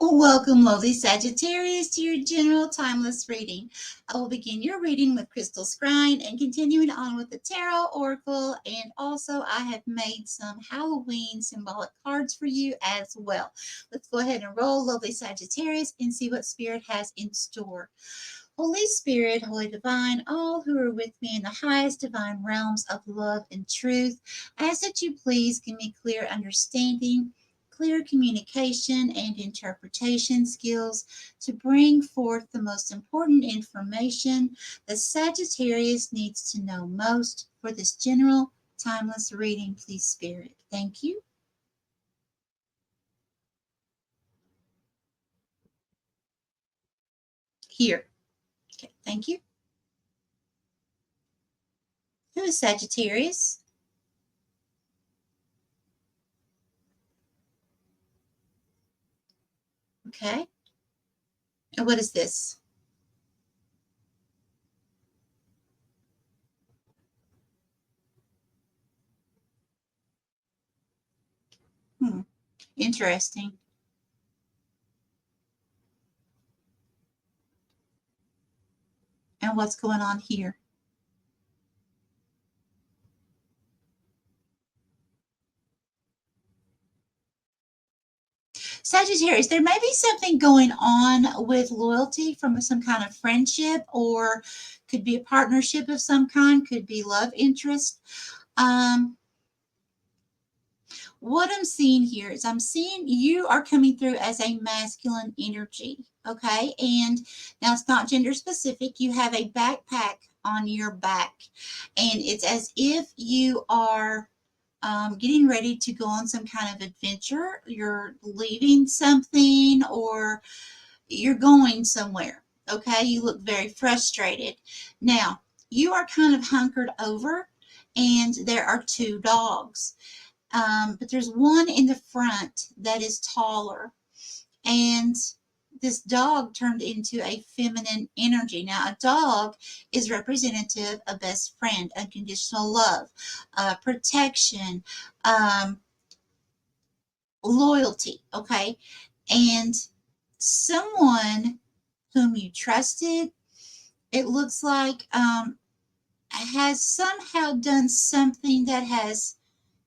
Welcome, lovely Sagittarius, to your general timeless reading. I will begin your reading with crystal scrying and continuing on with the tarot oracle. And also, I have made some Halloween symbolic cards for you as well. Let's go ahead and roll, lovely Sagittarius, and see what Spirit has in store. Holy Spirit, Holy Divine, all who are with me in the highest divine realms of love and truth, I ask that you please give me clear understanding, clear communication, and interpretation skills to bring forth the most important information that Sagittarius needs to know most for this general timeless reading, please, Spirit. Thank you. Here. Okay, thank you. Who is Sagittarius? Okay. And what is this? Hmm. Interesting. And what's going on here? Sagittarius, there may be something going on with loyalty from some kind of friendship, or could be a partnership of some kind, could be love interest. Um, what I'm seeing here is I'm seeing you are coming through as a masculine energy. Okay. And now it's not gender specific. You have a backpack on your back, and it's as if you are getting ready to go on some kind of adventure. You're leaving something or you're going somewhere. Okay. You look very frustrated. Now, you are kind of hunkered over, and there are two dogs. But there's one in the front that is taller, and this dog turned into a feminine energy. Now, a dog is representative of best friend, unconditional love, protection, um, loyalty. Okay. And someone whom you trusted, it looks like, has somehow done something that has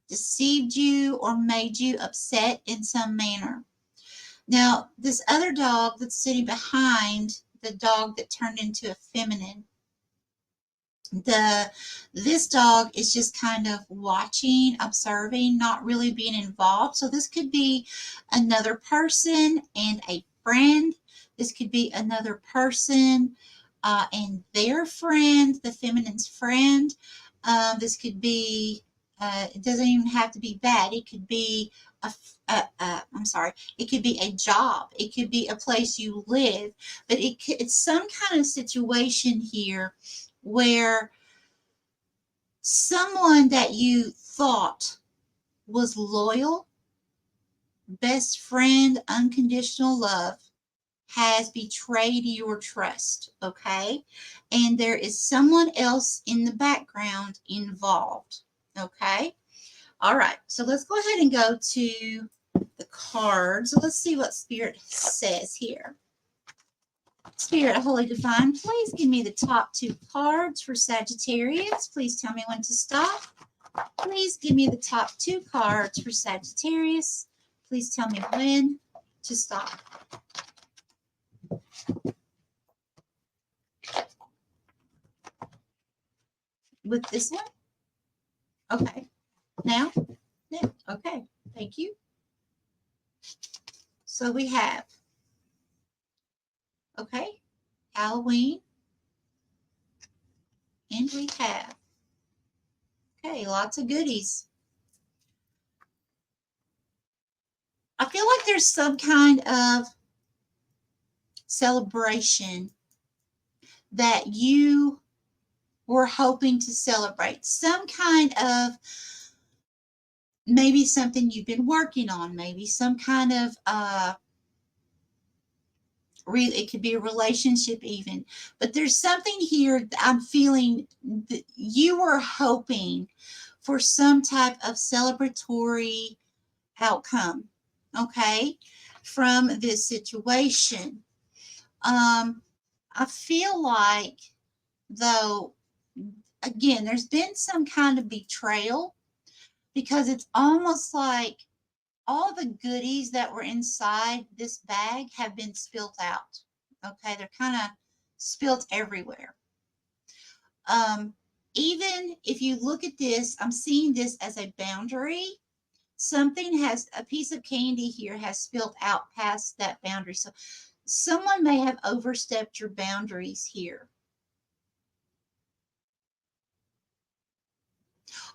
deceived you or made you upset in some manner. Now, this other dog that's sitting behind the dog that turned into a feminine, this dog is just kind of watching, observing, not really being involved. So this could be another person and a friend. This could be another person and their friend, the feminine's friend. This could be, it doesn't even have to be bad. It could be I'm sorry, it could be a job. It could be a place you live, but it's some kind of situation here where someone that you thought was loyal, best friend, unconditional love has betrayed your trust, okay? And there is someone else in the background involved, okay? All right, so let's go ahead and go to the cards. Let's see what Spirit says here. Spirit, Holy Divine, please give me the top two cards for Sagittarius. Please tell me when to stop. Please give me the top two cards for Sagittarius. Please tell me when to stop. With this one? Okay. Now? Yeah. Okay. Thank you. So we have, okay, Halloween. And we have, okay, lots of goodies. I feel like there's some kind of celebration that you were hoping to celebrate. Some kind of, maybe something you've been working on, maybe some kind of, it could be a relationship even. But there's something here that I'm feeling that you were hoping for some type of celebratory outcome. Okay. from this situation. I feel like, though, again, there's been some kind of betrayal, because it's almost like all the goodies that were inside this bag have been spilt out. Okay, they're kind of spilt everywhere. Even if you look at this, I'm seeing this as a boundary. Something has, a piece of candy here has spilled out past that boundary. So someone may have overstepped your boundaries here.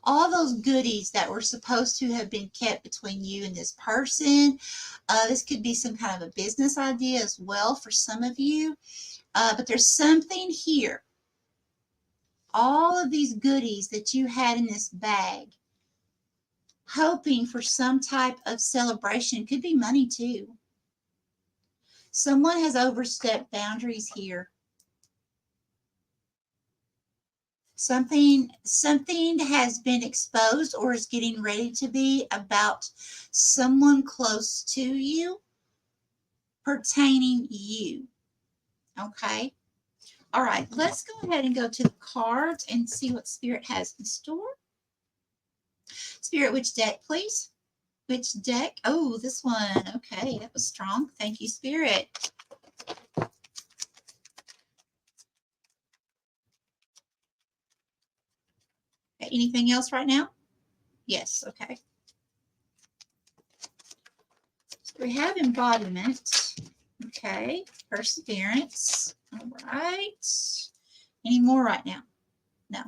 All those goodies that were supposed to have been kept between you and this person. This could be some kind of a business idea as well for some of you. But there's something here. All of these goodies that you had in this bag, hoping for some type of celebration, could be money too. Someone has overstepped boundaries here. Something has been exposed or is getting ready to be about someone close to you, pertaining you. Okay. All right. Let's go ahead and go to the cards and see what Spirit has in store. Spirit, which deck, please? Which deck? Oh, this one. Okay. That was strong. Thank you, Spirit. Anything else right now? Yes. Okay. So we have embodiment. Okay. Perseverance. All right. Any more right now? No.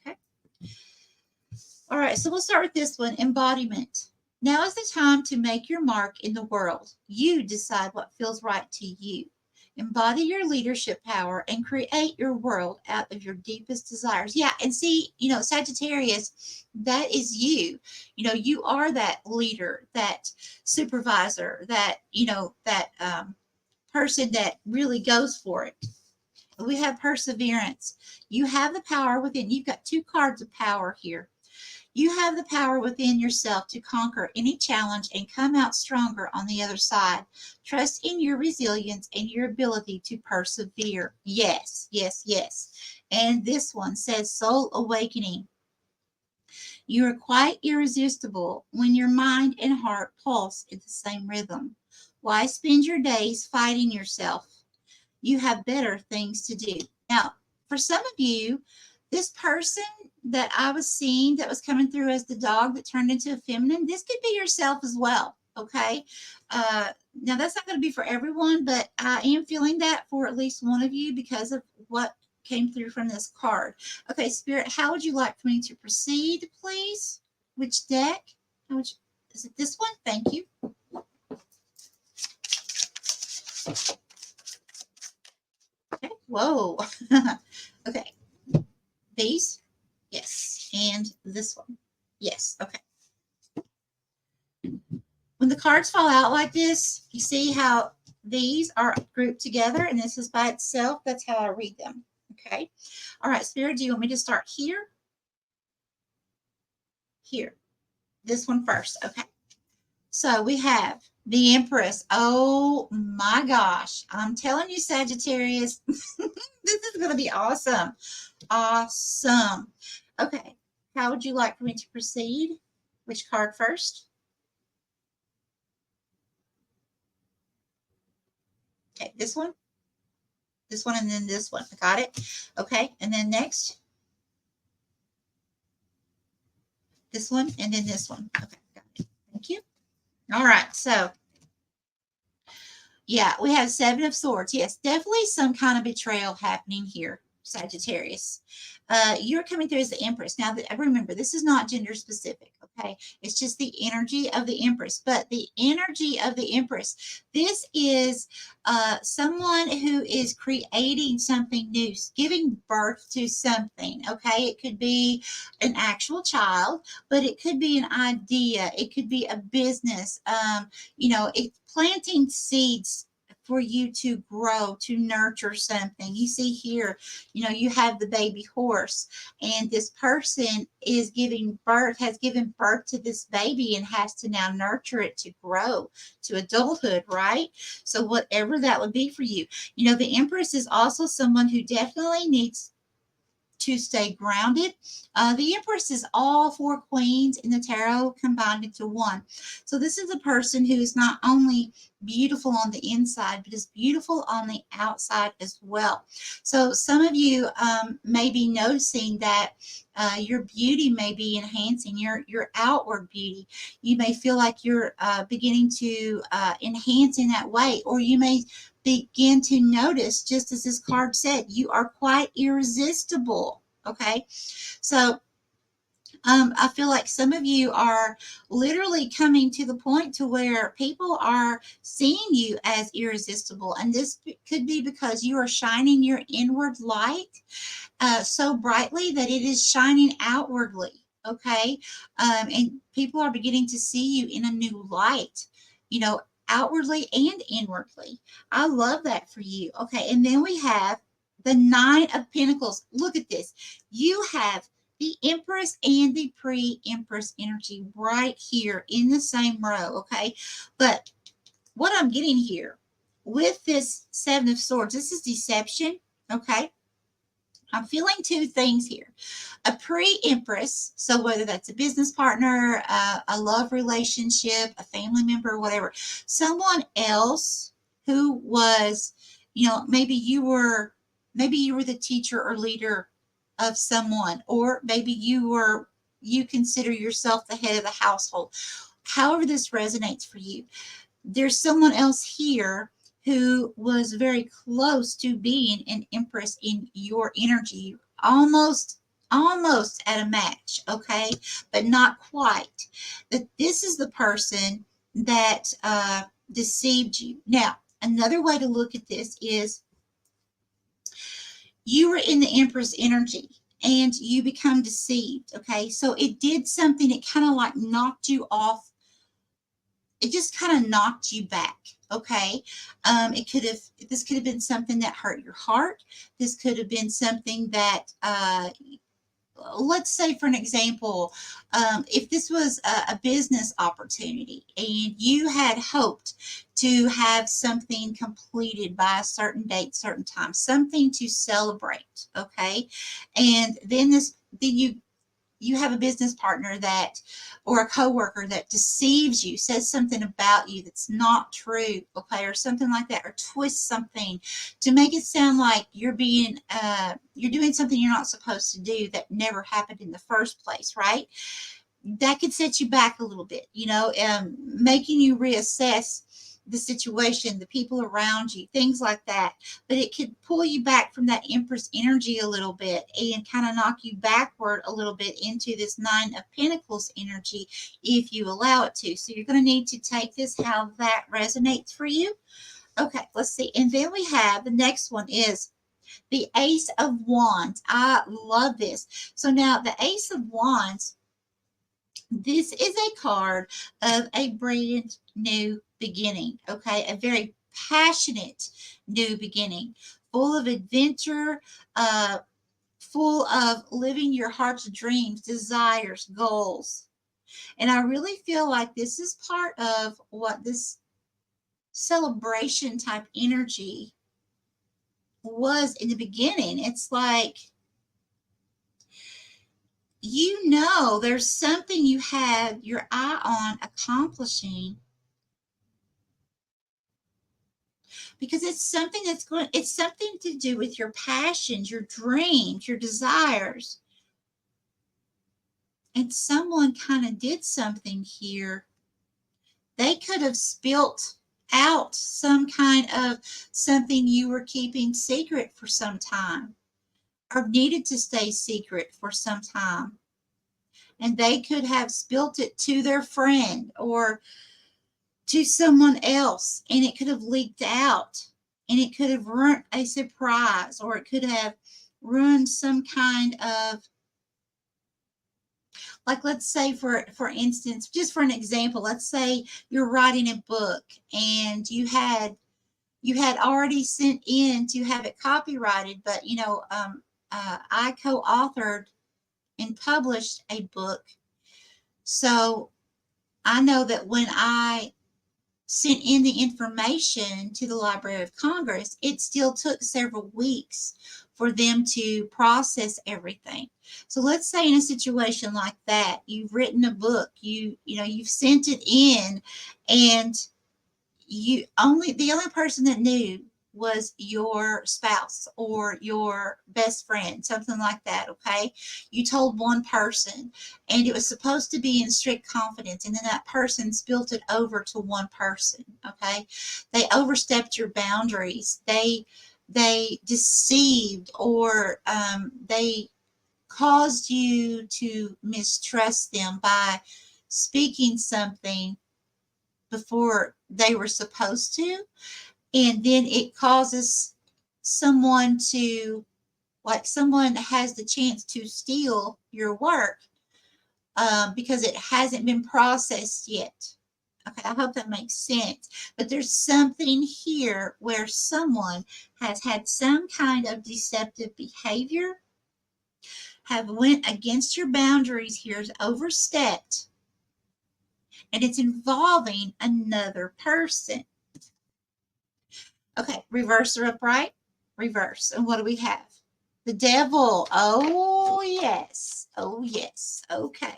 Okay. All right. So we'll start with this one. Embodiment. Now is the time to make your mark in the world. You decide what feels right to you. Embody your leadership power and create your world out of your deepest desires. Yeah, and see, Sagittarius, that is you. You are that leader, that supervisor, that, that person that really goes for it. We have perseverance. You have the power within. You've got two cards of power here. You have the power within yourself to conquer any challenge and come out stronger on the other side. Trust in your resilience and your ability to persevere. Yes, yes, yes. And this one says soul awakening. You are quite irresistible when your mind and heart pulse in the same rhythm. Why spend your days fighting yourself? You have better things to do. Now, for some of you, this person that I was seeing that was coming through as the dog that turned into a feminine, this could be yourself as well. Okay. Now that's not going to be for everyone, but I am feeling that for at least one of you because of what came through from this card. Okay, Spirit, how would you like for me to proceed, please? Which deck? Is it this one? Thank you. Okay. Whoa. Okay. These? Yes. And this one? Yes. Okay. When the cards fall out like this, you see how these are grouped together and this is by itself. That's how I read them. Okay. All right, Spirit, do you want me to start here? Here. This one first. Okay. So we have the Empress. Oh my gosh. I'm telling you, Sagittarius, this is going to be awesome. Awesome. Okay. How would you like for me to proceed? Which card first? Okay, this one, and then this one. I got it. Okay, and then next, this one, and then this one. Okay, got it. Thank you. All right, so yeah, we have Seven of Swords. Yes, definitely some kind of betrayal happening here, Sagittarius. You're coming through as the Empress. Now, remember, this is not gender specific, okay? It's just the energy of the Empress. But the energy of the Empress, this is someone who is creating something new, giving birth to something, okay? It could be an actual child, but it could be an idea. It could be a business. It's planting seeds for you to grow, to nurture something. You see here, you have the baby horse, and this person is giving birth, has given birth to this baby and has to now nurture it to grow to adulthood, right? So whatever that would be for you. The Empress is also someone who definitely needs to stay grounded. The Empress is all four queens in the tarot combined into one. So this is a person who is not only beautiful on the inside, but is beautiful on the outside as well. So some of you may be noticing that your beauty may be enhancing your outward beauty. You may feel like you're beginning to enhance in that way, or you may begin to notice, just as this card said, you are quite irresistible. Okay, so I feel like some of you are literally coming to the point to where people are seeing you as irresistible, and this could be because you are shining your inward light so brightly that it is shining outwardly. Okay, and people are beginning to see you in a new light. Outwardly and inwardly. I love that for you. Okay, and then we have the Nine of Pentacles. Look at this. You have the Empress and the pre-Empress energy right here in the same row. Okay, but what I'm getting here with this Seven of Swords, this is deception. Okay, I'm feeling two things here. A pre-Empress, so whether that's a business partner, a love relationship, a family member, whatever, someone else who was, maybe you were the teacher or leader of someone, or maybe you consider yourself the head of the household. However this resonates for you, there's someone else here who was very close to being an Empress in your energy, almost at a match, okay, but not quite. But this is the person that deceived you. Now, another way to look at this is you were in the Empress energy and you become deceived, okay? So it did something, it kind of like knocked you off. It just kind of knocked you back. Okay. This could have been something that hurt your heart. This could have been something that, let's say for an example, if this was a business opportunity and you had hoped to have something completed by a certain date, certain time, something to celebrate. Okay. And then you have a business partner that, or a coworker that deceives you, says something about you that's not true, okay, or something like that, or twists something to make it sound like you're doing something you're not supposed to do that never happened in the first place, right? That could set you back a little bit, making you reassess the situation, the people around you, things like that. But it could pull you back from that Empress energy a little bit and kind of knock you backward a little bit into this Nine of Pentacles energy if you allow it to. So you're going to need to take this how that resonates for you. Okay, let's see. And then we have the next one is the Ace of Wands. I love this. So now the Ace of Wands, this is a card of a brand new beginning, okay? A very passionate new beginning, full of adventure, full of living your heart's dreams, desires, goals. And I really feel like this is part of what this celebration type energy was in the beginning. It's like, there's something you had your eye on accomplishing, because it's something it's something to do with your passions, your dreams, your desires. And someone kind of did something here. They could have spilt out some kind of something you were keeping secret for some time, or needed to stay secret for some time. And they could have spilt it to their friend or to someone else, and it could have leaked out, and it could have ruined a surprise, or it could have ruined some kind of, like, let's say for instance, just for an example, let's say you're writing a book and you had you had already sent in to have it copyrighted, but I co-authored and published a book. So I know that when I sent in the information to the Library of Congress, it still took several weeks for them to process everything. So let's say in a situation like that, you've written a book, you've sent it in, and the only person that knew was your spouse or your best friend, something like that. Okay, you told one person, and it was supposed to be in strict confidence, and then that person spilt it over to one person. Okay, they overstepped your boundaries. They deceived, or they caused you to mistrust them by speaking something before they were supposed to. And then it causes someone to, like, someone has the chance to steal your work because it hasn't been processed yet. Okay, I hope that makes sense. But there's something here where someone has had some kind of deceptive behavior, have went against your boundaries here, has overstepped, and it's involving another person. Okay, reverse or upright? Reverse. And what do we have? The devil. Oh, yes. Oh, yes. Okay.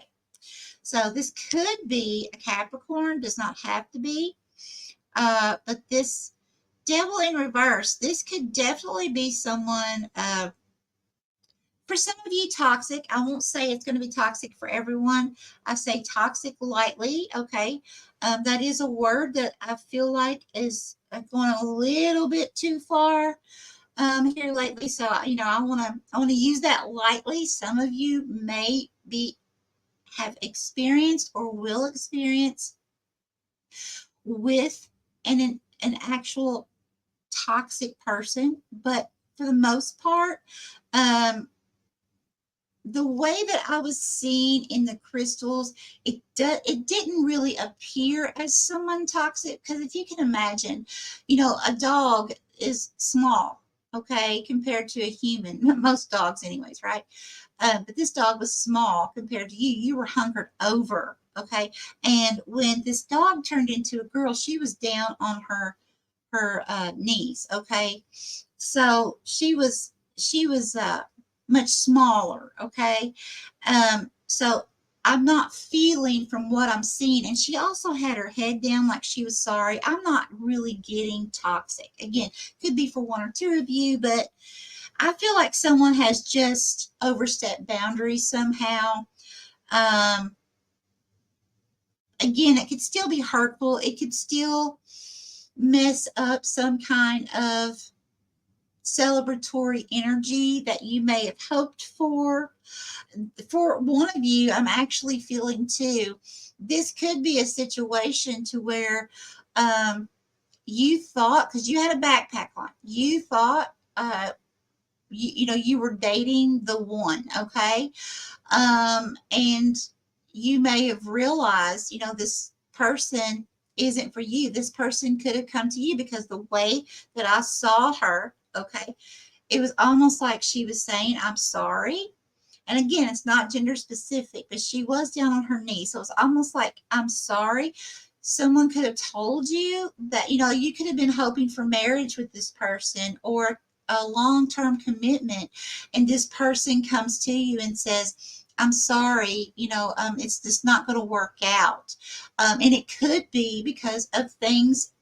So this could be a Capricorn, does not have to be. But this devil in reverse, this could definitely be someone, for some of you, toxic. I won't say it's going to be toxic for everyone. I say toxic lightly. Okay. That is a word that I feel like is going a little bit too far here lately. So, I want to use that lightly. Some of you may have experienced or will experience with an actual toxic person, but for the most part, the way that I was seeing in the crystals, it didn't really appear as someone toxic, because if you can imagine, a dog is small, okay, compared to a human. Most dogs, anyways, right? But this dog was small compared to you. You were hunkered over, okay. And when this dog turned into a girl, she was down on her knees, okay. So she was much smaller, okay. So I'm not feeling from what I'm seeing, and she also had her head down like she was sorry. I'm not really getting toxic. Again, could be for one or two of you, but I feel like someone has just overstepped boundaries somehow. Um, Again, it could still be hurtful. It could still mess up some kind of celebratory energy that you may have hoped for. For one of you, I'm actually feeling too, this could be a situation to where you thought, because you had a backpack on, you thought you were dating the one, okay. And you may have realized, this person isn't for you. This person could have come to you, because the way that I saw her, okay, it was almost like she was saying, I'm sorry. And again, it's not gender specific, but she was down on her knees. So it's almost like, I'm sorry. Someone could have told you that, you could have been hoping for marriage with this person, or a long-term commitment. And this person comes to you and says, I'm sorry, it's just not going to work out. And it could be because of things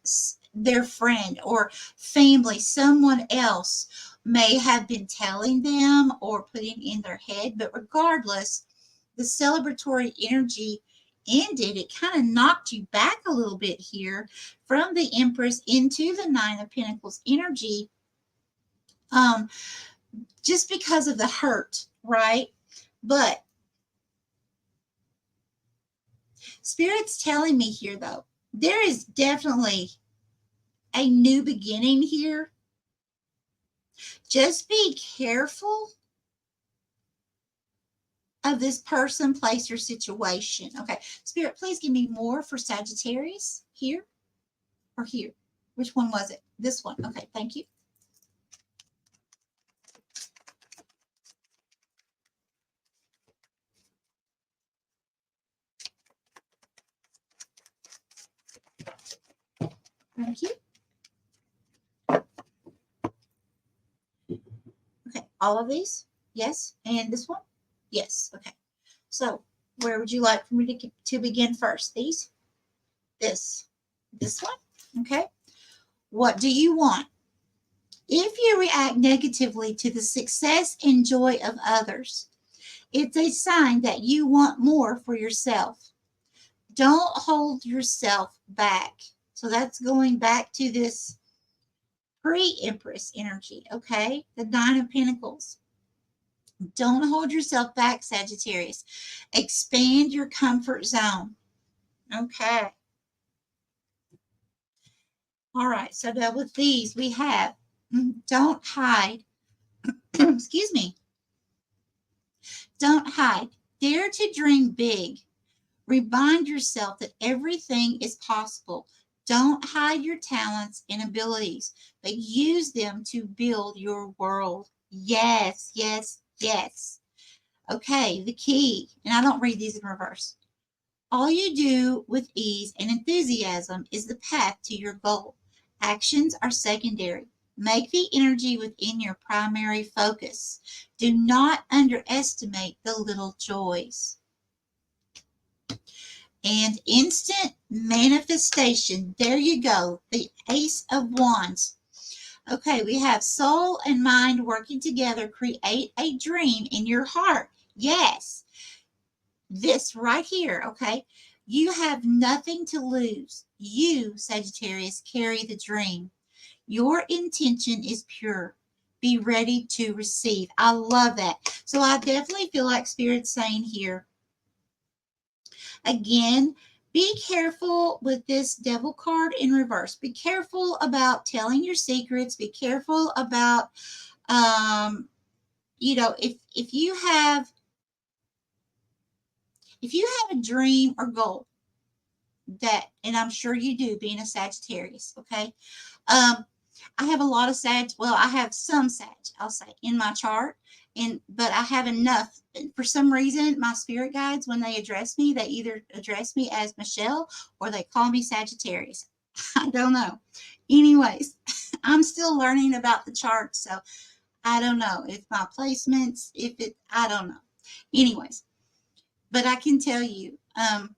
their friend or family, someone else may have been telling them or putting in their head. But regardless, the celebratory energy ended. It kind of knocked you back a little bit here from the Empress into the Nine of Pentacles energy, just because of the hurt, right? But Spirit's telling me here, though, there is definitely a new beginning here. Just be careful of this person, place, or situation. Okay, Spirit, please give me more for Sagittarius, here or here. Which one was it? This one. Okay, thank you. Thank you. Okay, all of these? Yes. And this one? Yes. Okay. So where would you like for me to begin first? These? This one? Okay. What do you want? If you react negatively to the success and joy of others, it's a sign that you want more for yourself. Don't hold yourself back. So that's going back to this pre-Empress energy, okay? The Nine of Pentacles. Don't hold yourself back, Sagittarius. Expand your comfort zone. Okay. All right. So now with these, we have don't hide. Excuse me. Don't hide. Dare to dream big. Remind yourself that everything is possible. Don't hide your talents and abilities, but use them to build your world. Yes, yes, yes. Okay, the key, and I don't read these in reverse. All you do with ease and enthusiasm is the path to your goal. Actions are secondary. Make the energy within your primary focus. Do not underestimate the little joys. And instant manifestation. There you go. The Ace of Wands. Okay, we have soul and mind working together. Create a dream in your heart. Yes. This right here, okay? You have nothing to lose. You, Sagittarius, carry the dream. Your intention is pure. Be ready to receive. I love that. So I definitely feel like Spirit's saying here, again, be careful with this Devil card in reverse. Be careful about telling your secrets. Be careful about, if you have a dream or goal that, and I'm sure you do, being a Sagittarius, okay? I have a lot of I have some Sag, I'll say, in my chart, but I have enough. For some reason, my spirit guides, when they address me, they either address me as Michelle or they call me Sagittarius. I don't know. Anyways, I'm still learning about the chart, so I don't know if my placements, I don't know. Anyways, but I can tell you, I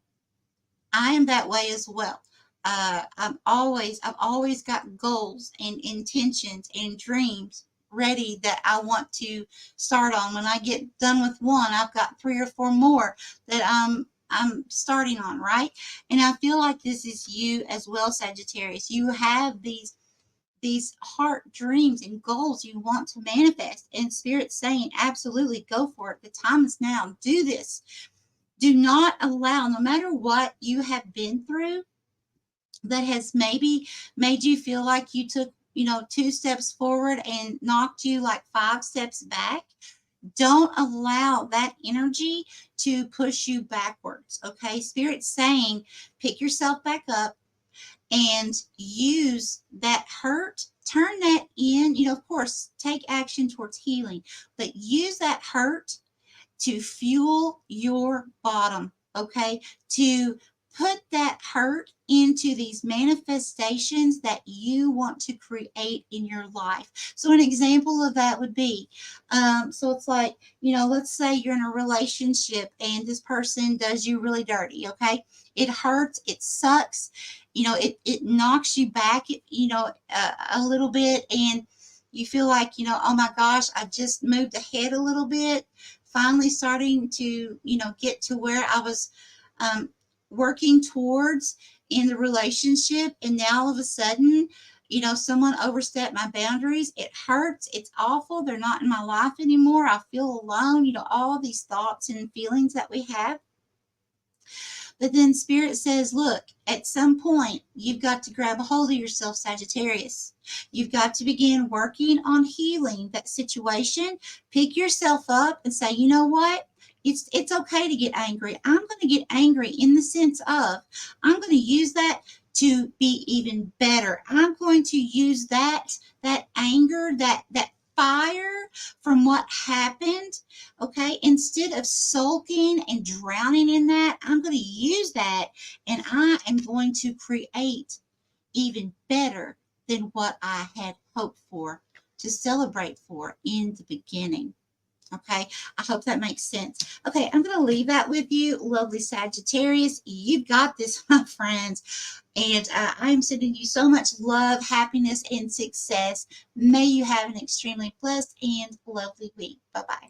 am that way as well. I've always got goals and intentions and dreams ready that I want to start on. When I get done with one, I've got 3 or 4 more that I'm starting on, right? And I feel like this is you as well, Sagittarius. You have these heart dreams and goals you want to manifest, and Spirit's saying, absolutely, go for it. The time is now. Do this. Do not allow, no matter what you have been through that has maybe made you feel like you took, 2 steps forward and knocked you like 5 steps back. Don't allow that energy to push you backwards. Okay. Spirit's saying, pick yourself back up and use that hurt, turn that in, of course, take action towards healing, but use that hurt to fuel your bottom, okay? To put that hurt into these manifestations that you want to create in your life. So an example of that would be, so it's like, let's say you're in a relationship and this person does you really dirty, okay? It hurts, it sucks, it knocks you back, a little bit, and you feel like, oh my gosh, I just moved ahead a little bit, finally starting to, get to where I was working towards in the relationship. And now all of a sudden, someone overstepped my boundaries. It hurts. It's awful. They're not in my life anymore. I feel alone, all these thoughts and feelings that we have. But then Spirit says, look, at some point, you've got to grab a hold of yourself, Sagittarius. You've got to begin working on healing that situation. Pick yourself up and say, you know what? It's okay to get angry. I'm going to get angry in the sense of, I'm going to use that to be even better. I'm going to use that anger, that fire from what happened, okay? Instead of sulking and drowning in that, I'm going to use that, and I am going to create even better than what I had hoped for, to celebrate for in the beginning. Okay, I hope that makes sense. Okay, I'm going to leave that with you, lovely Sagittarius. You've got this, my friends. And I'm sending you so much love, happiness, and success. May you have an extremely blessed and lovely week. Bye-bye.